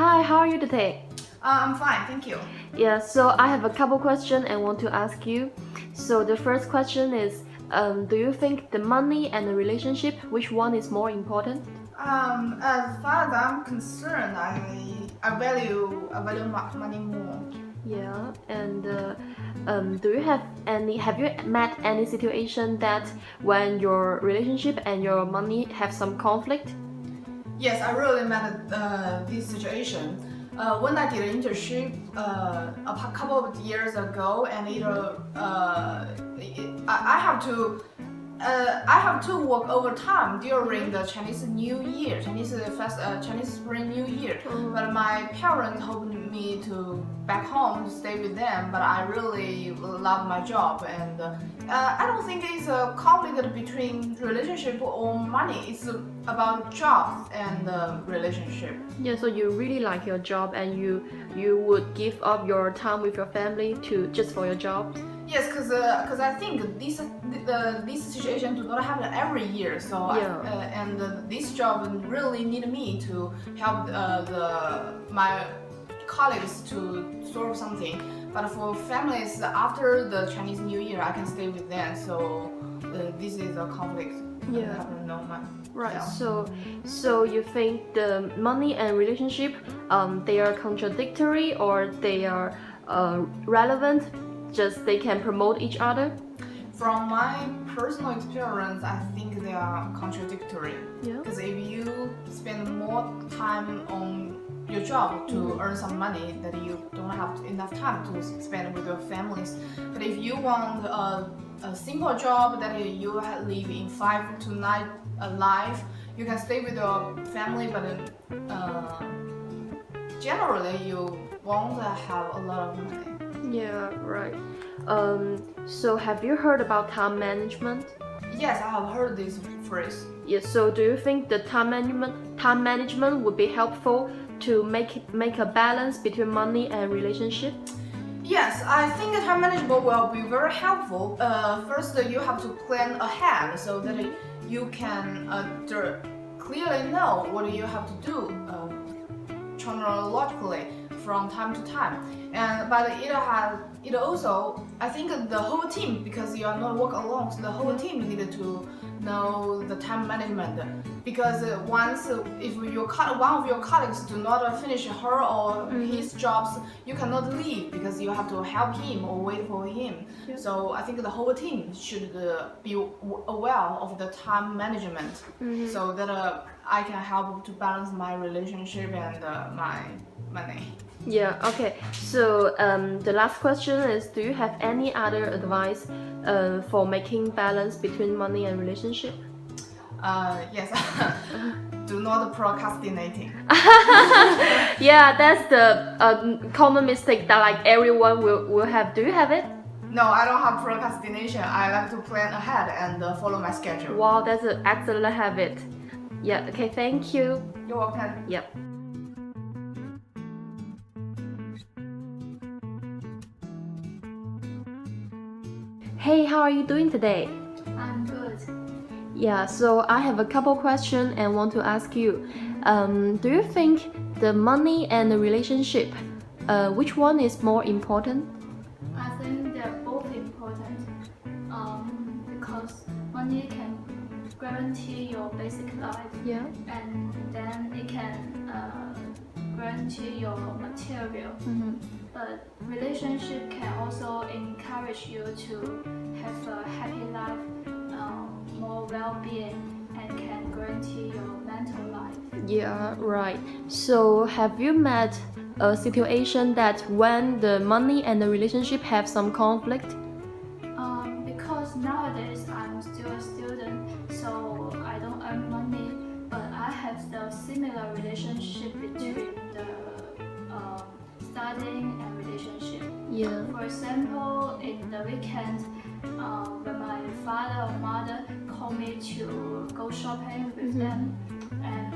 Hi, how are you today? I'm fine, thank you. Yeah, so I have a couple questions I want to ask you. So the first question is, do you think the money and the relationship, which one is more important? As far as I'm concerned, I value money more. Yeah, and do you have you met any situation that when your relationship and your money have some conflict? Yes, I really met this situation. When I did an internship couple of years ago, and I have to work overtime during the Chinese New Year, Chinese Spring New Year. But my parents told me to back home to stay with them. But I really love my job, and I don't think it's a conflict between relationship or money. It's about jobs and relationship. Yeah, so you really like your job and you would give up your time with your family to just for your job? Yes, because I think this situation do not happen every year. So Yeah. this job really need me to help my colleagues to solve something. But for families after the Chinese New Year, I can stay with them. So this is a conflict. Yeah. Happen no man. Right. Yeah. So you think the money and relationship, they are contradictory or they are relevant? Just they can promote each other? From my personal experience, I think they are contradictory. Yeah. Because if you spend more time on your job to earn some money, that you don't have enough time to spend with your families. But if you want a simple job that you live in 5 to 9 life, you can stay with your family, but generally you won't have a lot of money. Yeah, right. So have you heard about time management? Yes, I have heard this phrase. Yes, so do you think the time management would be helpful to make a balance between money and relationship? Yes, I think time management will be very helpful. First, you have to plan ahead so that you can clearly know what you have to do chronologically from time to time. But it also, I think the whole team, because you are not work alone, so the whole team needed to know the time management. Because once if one of your colleagues do not finish her or his jobs, you cannot leave because you have to help him or wait for him. Yeah. So I think the whole team should be aware of the time management, so that I can help to balance my relationship and my money. Yeah, okay. So the last question is, do you have any other advice for making balance between money and relationship? Yes. Do not procrastinating. Yeah, that's the common mistake that like everyone will have. Do you have it? No, I don't have procrastination. I like to plan ahead and follow my schedule. Wow, that's an excellent habit. Yeah, okay, thank you. You're welcome. Yep. Hey, how are you doing today? I'm good. Yeah, so I have a couple questions and want to ask you. Do you think the money and the relationship, which one is more important? I think they're both important because money can guarantee your basic life, Yeah. and then it can guarantee your material. But relationship can also encourage you to have a happy life, more well-being, and can guarantee your mental life. Yeah, right. So have you met a situation that when the money and the relationship have some conflict? Because nowadays I'm still a student, so I don't earn money, but I have the similar relationship between the studying and relationship. Yeah. For example, in the weekend, when my father or mother call me to go shopping with them, and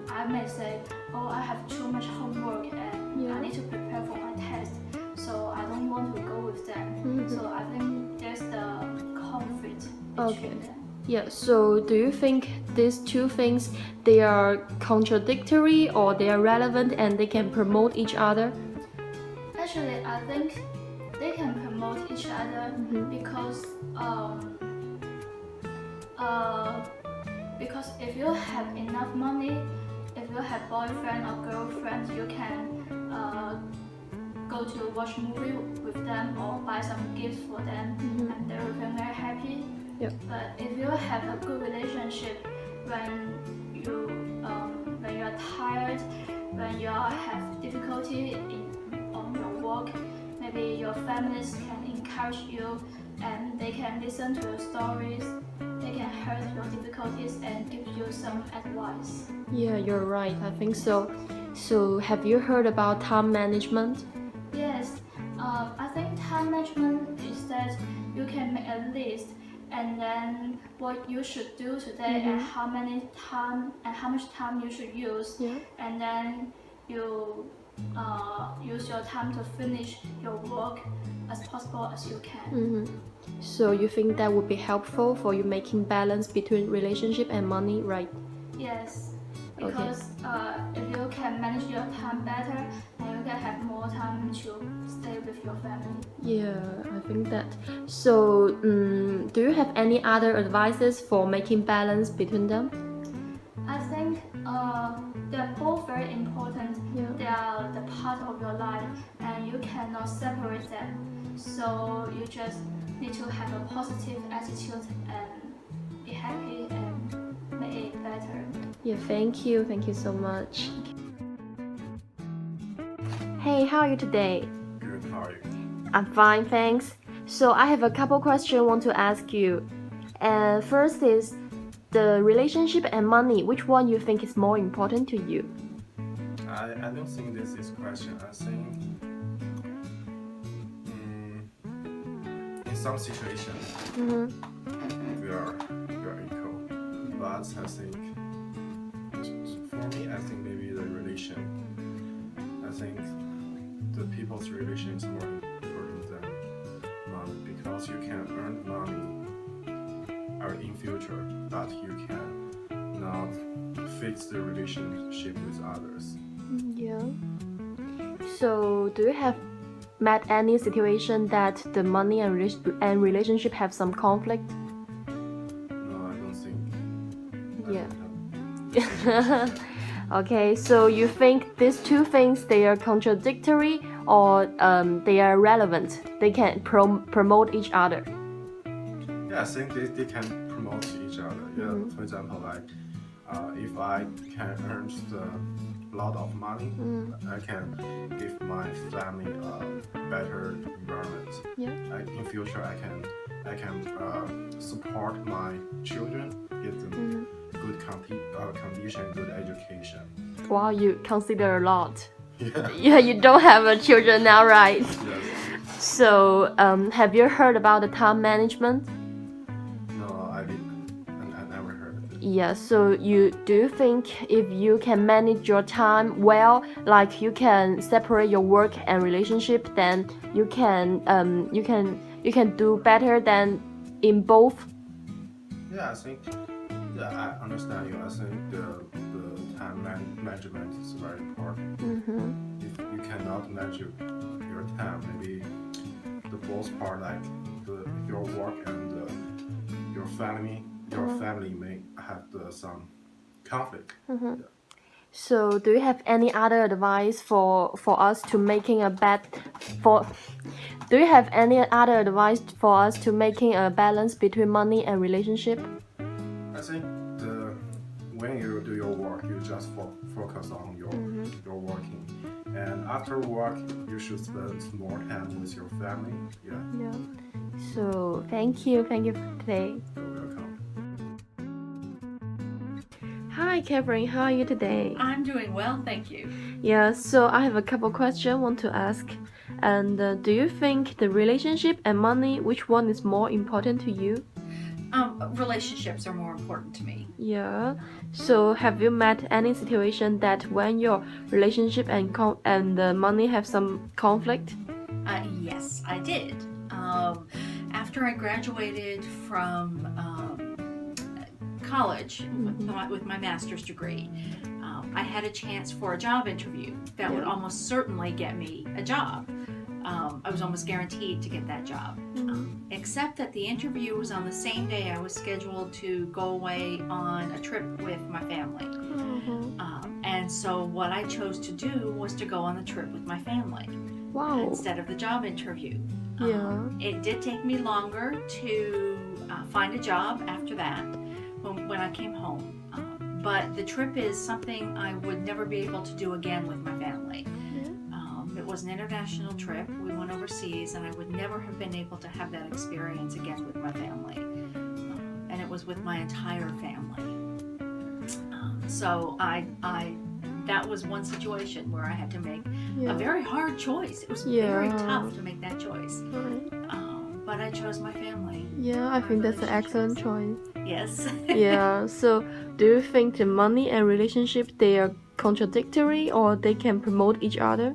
I may say, oh, I have too much homework and I need to prepare for my test, so I don't want to go with them. So I think there's the conflict between them. Yeah, so do you think these two things, they are contradictory or they are relevant and they can promote each other? Actually, I think they can promote each other because if you have enough money, if you have boyfriend or girlfriend, you can go to watch movie with them or buy some gifts for them, and they will feel very happy. Yep. But if you have a good relationship, when you are tired, when you have difficulty on your work, maybe your families can encourage you and they can listen to your stories. They can hear your difficulties and give you some advice. Yeah, you're right. I think so. So, have you heard about time management? Yes, I think time management is that you can make a list and then what you should do today and how much time you should use, and then you use your time to finish your work as possible as you can. So you think that would be helpful for you making balance between relationship and money, right? Yes, because if you can manage your time better, then you can have more time to stay with your family. Yeah, I think that. So, do you have any other advices for making balance between them? I think they're both very important. Yeah. They are the part of your life, and you cannot separate them. So you just need to have a positive attitude and be happy and make it better. Yeah, thank you. Thank you so much. Hey, how are you today? Good, how are you? I'm fine, thanks. So I have a couple questions I want to ask you. First is the relationship and money. Which one you think is more important to you? I don't think this is a question. I think in some situations we are equal, but I think for me, I think maybe the relation. I think the people's relation is more important than money because you can earn money in future, but you can not fix the relationship with others. Yeah. So, do you have met any situation that the money and relationship have some conflict? No, I don't think. Yeah. Okay, so you think these two things, they are contradictory or they are relevant? They can promote each other? Yeah, I think they can promote each other. Yeah, for example, like if I can earn a lot of money, I can give my family a better environment. Yeah. In future, I can support my children, give them good condition, good education. Wow, you consider a lot. Yeah. Yeah, you don't have children now, right? Yes. So, have you heard about the time management? No, I didn't. I never heard of it. Yeah, so do you think if you can manage your time well, like you can separate your work and relationship, then you can do better than in both? Yeah, I think. Yeah, I understand you. I think the time management is very important. If you cannot manage your time, maybe the both part like your work and your family may have some conflict. Yeah. So, do you have any other advice for us to making a Do you have any other advice for us to making a balance between money and relationship? I think when you do your work, you just focus on your working, and after work, you should spend more time with your family. Yeah. So, thank you for today. You're welcome. Hi, Catherine. How are you today? I'm doing well, thank you. Yeah. So I have a couple questions I want to ask. And do you think the relationship and money, which one is more important to you? Relationships are more important to me. Yeah. So have you met any situation that when your relationship and the money have some conflict? Yes, I did. After I graduated from college with my master's degree, I had a chance for a job interview that would almost certainly get me a job. I was almost guaranteed to get that job. Except that the interview was on the same day I was scheduled to go away on a trip with my family. And so what I chose to do was to go on the trip with my family instead of the job interview. It did take me longer to find a job after that when I came home. But the trip is something I would never be able to do again with my family. It was an international trip. We went overseas, and I would never have been able to have that experience again with my family. And it was with my entire family. So that was one situation where I had to make a very hard choice. It was very tough to make that choice. But I chose my family. Yeah, I think that's an excellent choice. Yes. Yeah, so do you think the money and relationship, they are contradictory or they can promote each other?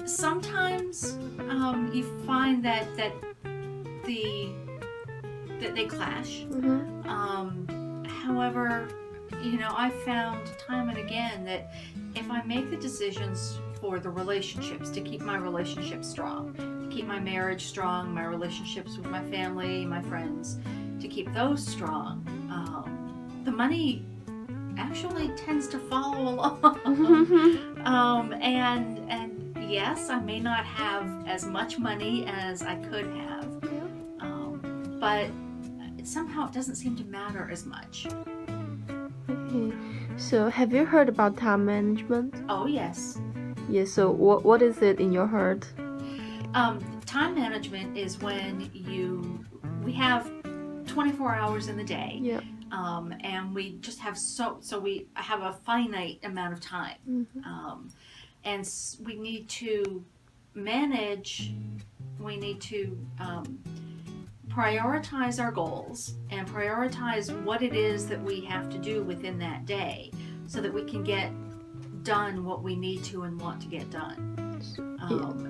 Sometimes you find that they clash. However, I found time and again that if I make the decisions for the relationships, to keep my relationships strong, to keep my marriage strong, my relationships with my family, my friends, to keep those strong, the money actually tends to follow along. And yes, I may not have as much money as I could have, but somehow it doesn't seem to matter as much. Okay, so have you heard about time management? Oh, yes. Yeah, so what is it in your heart? Time management is when we have 24 hours in the day. Yeah. And we just have we have a finite amount of time. And we need to manage, we need to prioritize our goals and prioritize what it is that we have to do within that day so that we can get done what we need to and want to get done.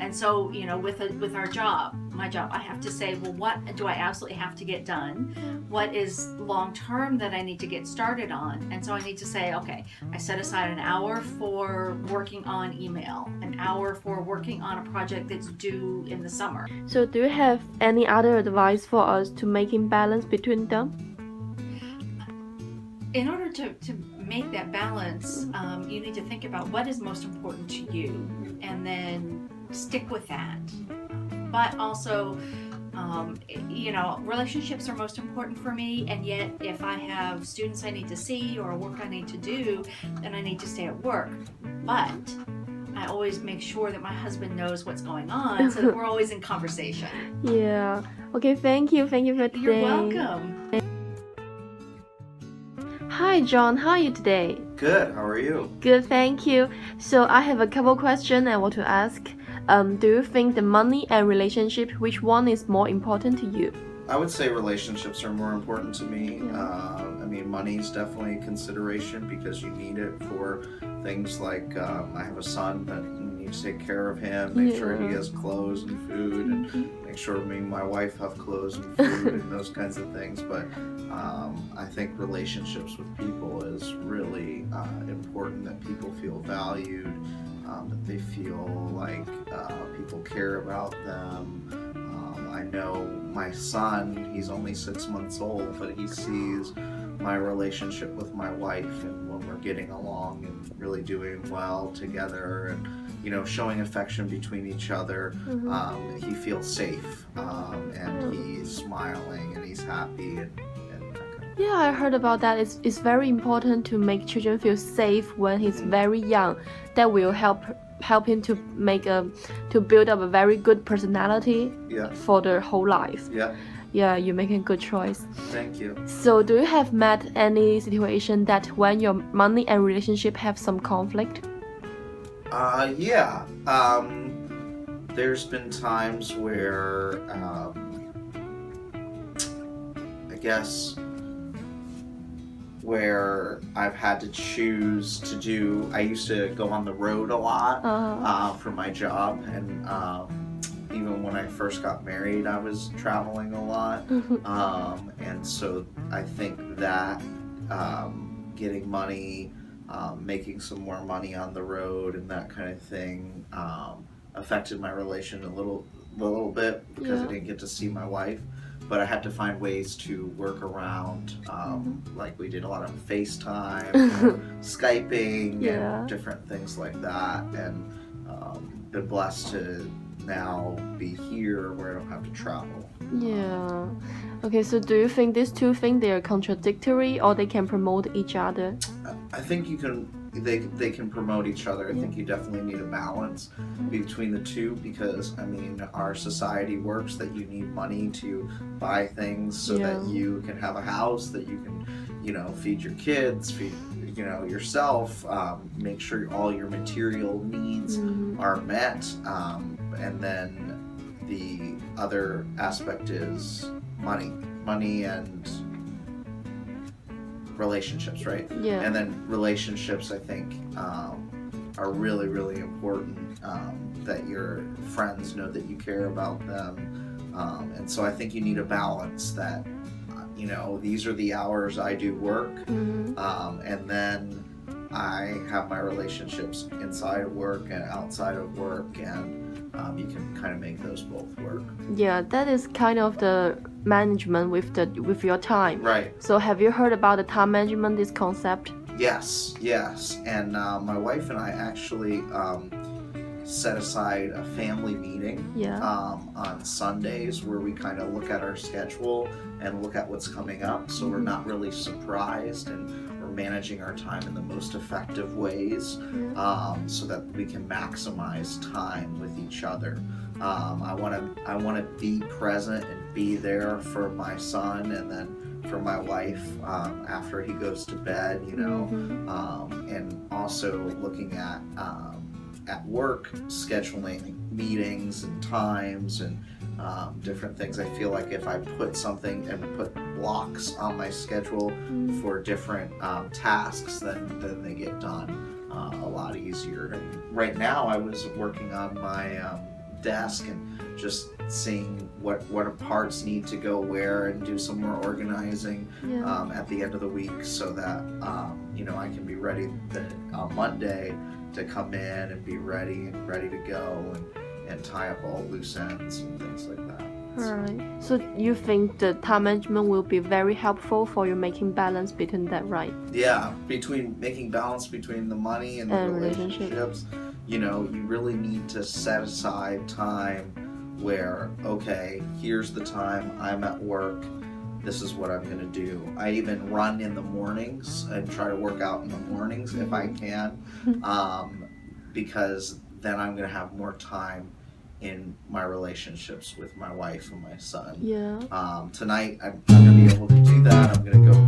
And so, with our job, my job, I have to say, well, what do I absolutely have to get done? What is long-term that I need to get started on? And so I need to say, okay, I set aside an hour for working on email, an hour for working on a project that's due in the summer. So do you have any other advice for us to making balance between them? In order to make that balance, you need to think about what is most important to you and then stick with that. But also, relationships are most important for me, and yet if I have students I need to see or work I need to do, then I need to stay at work. But I always make sure that my husband knows what's going on so that we're always in conversation. Yeah. Okay, thank you for today. You're welcome. Hi John, how are you today? Good, how are you? Good, thank you. So I have a couple questions I want to ask. Do you think the money and relationship, which one is more important to you? I would say relationships are more important to me. Money is definitely a consideration because you need it for things like I have a son that you need to take care of him, make sure he has clothes and food, and make sure me and my wife have clothes and food and those kinds of things. But I think relationships with people is really important, that people feel valued, that they feel like people care about them. I know my son, he's only 6 months old, but he sees my relationship with my wife and when we're getting along and really doing well together and, showing affection between each other, he feels safe, and he's smiling and he's happy and Yeah, I heard about that. It's very important to make children feel safe when he's very young. That will help him to build up a very good personality for their whole life. Yeah, you're making a good choice. Thank you. So do you have met any situation that when your money and relationship have some conflict? There's been times where I guess where I've had to choose to do. I used to go on the road a lot for my job, and even when I first got married, I was traveling a lot. And so I think that getting money, making some more money on the road and that kind of thing affected my relation a little bit because I didn't get to see my wife. But I had to find ways to work around, like we did a lot of FaceTime, Skyping, and different things like that. And been blessed to now be here where I don't have to travel. Yeah. Okay, so do you think these two things they are contradictory or they can promote each other? I think they can promote each other. I think you definitely need a balance between the two because I mean our society works that you need money to buy things so that you can have a house, that you can, you know, feed your kids, feed, you know, yourself, make sure all your material needs are met, and then the other aspect is money and relationships, right? Yeah. And then relationships, I think, are really, really important, that your friends know that you care about them. And so I think you need a balance that, you know, these are the hours I do work, and then I have my relationships inside of work and outside of work, and you can kind of make those both work. Yeah, that is kind of the management with your time. Right. So have you heard about the time management, this concept? Yes. And my wife and I actually set aside a family meeting on Sundays where we kind of look at our schedule and look at what's coming up, so we're not really surprised and we're managing our time in the most effective ways, so that we can maximize time with each other. I want to be present and be there for my son and then for my wife after he goes to bed, you know, and also looking at work, scheduling meetings and times and different things. I feel like if I put something and put blocks on my schedule for different tasks, then they get done a lot easier. And right now I was working on my desk and just seeing what parts need to go where and do some more organizing at the end of the week so that you know, I can be ready on Monday to come in and be ready to go and tie up all loose ends and things like that. Alright. So you think the time management will be very helpful for you making balance between that, right? Yeah, between making balance between the money and the relationships, you know, you really need to set aside time where, okay, here's the time I'm at work, this is what I'm going to do. I even run in the mornings and try to work out in the mornings if I can, because then I'm going to have more time in my relationships with my wife and my son. Yeah. Tonight I'm going to be able to do that. I'm going to go